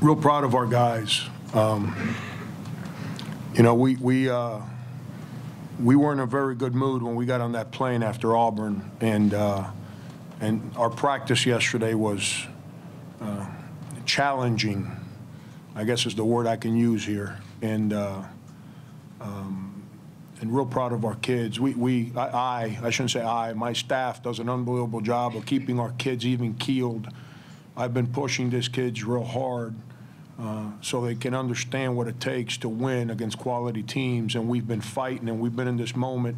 real proud of our guys. You know, we were in a very good mood when we got on that plane after Auburn, and our practice yesterday was challenging, I guess is the word I can use here, and real proud of our kids. I shouldn't say my staff does an unbelievable job of keeping our kids even keeled. I've been pushing these kids real hard so they can understand what it takes to win against quality teams, and we've been fighting, and we've been in this moment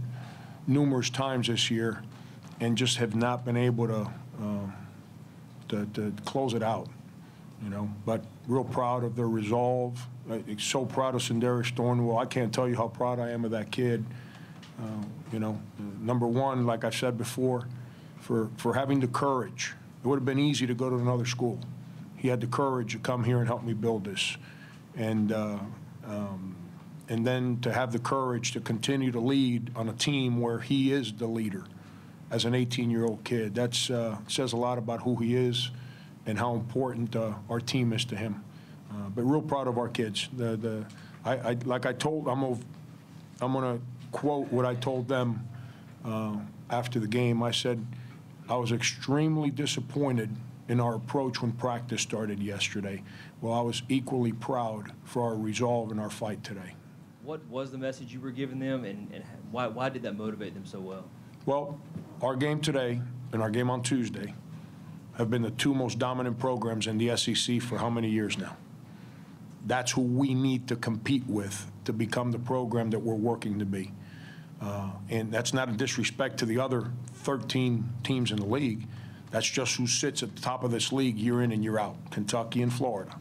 numerous times this year and just have not been able to close it out, you know. But real proud of their resolve. So proud of Sindarius Thornwell. I can't tell you how proud I am of that kid. You know, number one, like I said before, for having the courage. It would have been easy to go to another school. He had the courage to come here and help me build this, and then to have the courage to continue to lead on a team where he is the leader as an 18-year-old kid. That says a lot about who he is and how important our team is to him. But real proud of our kids. Like I told, I'm going to quote what I told them after the game. I said, I was extremely disappointed in our approach when practice started yesterday. Well, I was equally proud for our resolve in our fight today. What was the message you were giving them, and why did that motivate them so well? Well, our game today and our game on Tuesday have been the two most dominant programs in the SEC for how many years now? That's who we need to compete with to become the program that we're working to be. And that's not a disrespect to the other 13 teams in the league. That's just who sits at the top of this league year in and year out, Kentucky and Florida.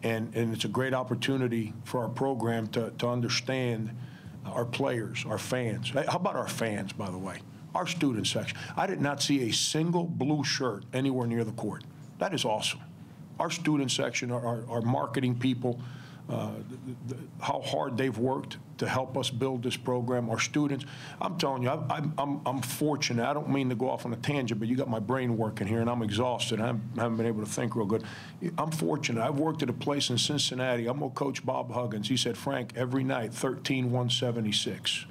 And it's a great opportunity for our program to understand our players, our fans. How about our fans, by the way? Our student section. I did not see a single blue shirt anywhere near the court. That is awesome. Our student section, our marketing people, how hard they've worked to help us build this program. Our students, I'm telling you, I'm fortunate. I don't mean to go off on a tangent, but you got my brain working here, and I'm exhausted. I haven't been able to think real good. I'm fortunate. I've worked at a place in Cincinnati. I'm with Coach Bob Huggins. He said, Frank, every night, 13,176.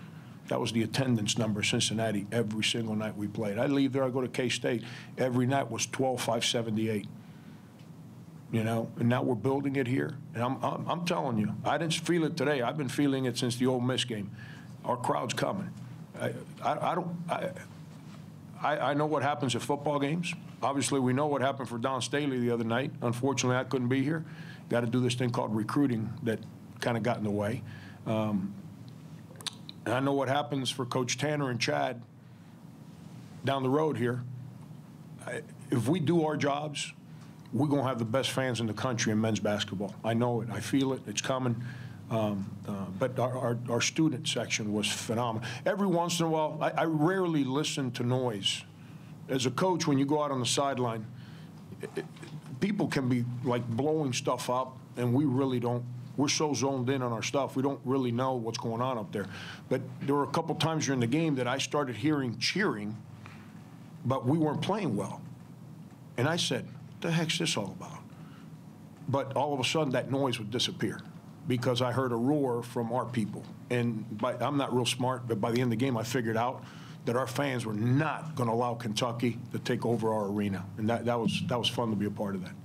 That was the attendance number, Cincinnati, every single night we played. I leave there, I go to K-State. Every night was 12,578. You know, and now we're building it here. And I'm telling you, I didn't feel it today. I've been feeling it since the Ole Miss game. Our crowd's coming. I know what happens at football games. Obviously, we know what happened for Don Staley the other night. Unfortunately, I couldn't be here. Got to do this thing called recruiting that kind of got in the way. And I know what happens for Coach Tanner and Chad down the road here. If we do our jobs, we're going to have the best fans in the country in men's basketball. I know it. I feel it. It's coming. But our student section was phenomenal. Every once in a while, I rarely listen to noise. As a coach, when you go out on the sideline, people can be like blowing stuff up, and we really don't. We're so zoned in on our stuff, we don't really know what's going on up there. But there were a couple times during the game that I started hearing cheering, but we weren't playing well. And I said, what the heck's this all about? But all of a sudden, that noise would disappear because I heard a roar from our people. And I'm not real smart, but by the end of the game, I figured out that our fans were not going to allow Kentucky to take over our arena. And that was fun to be a part of that.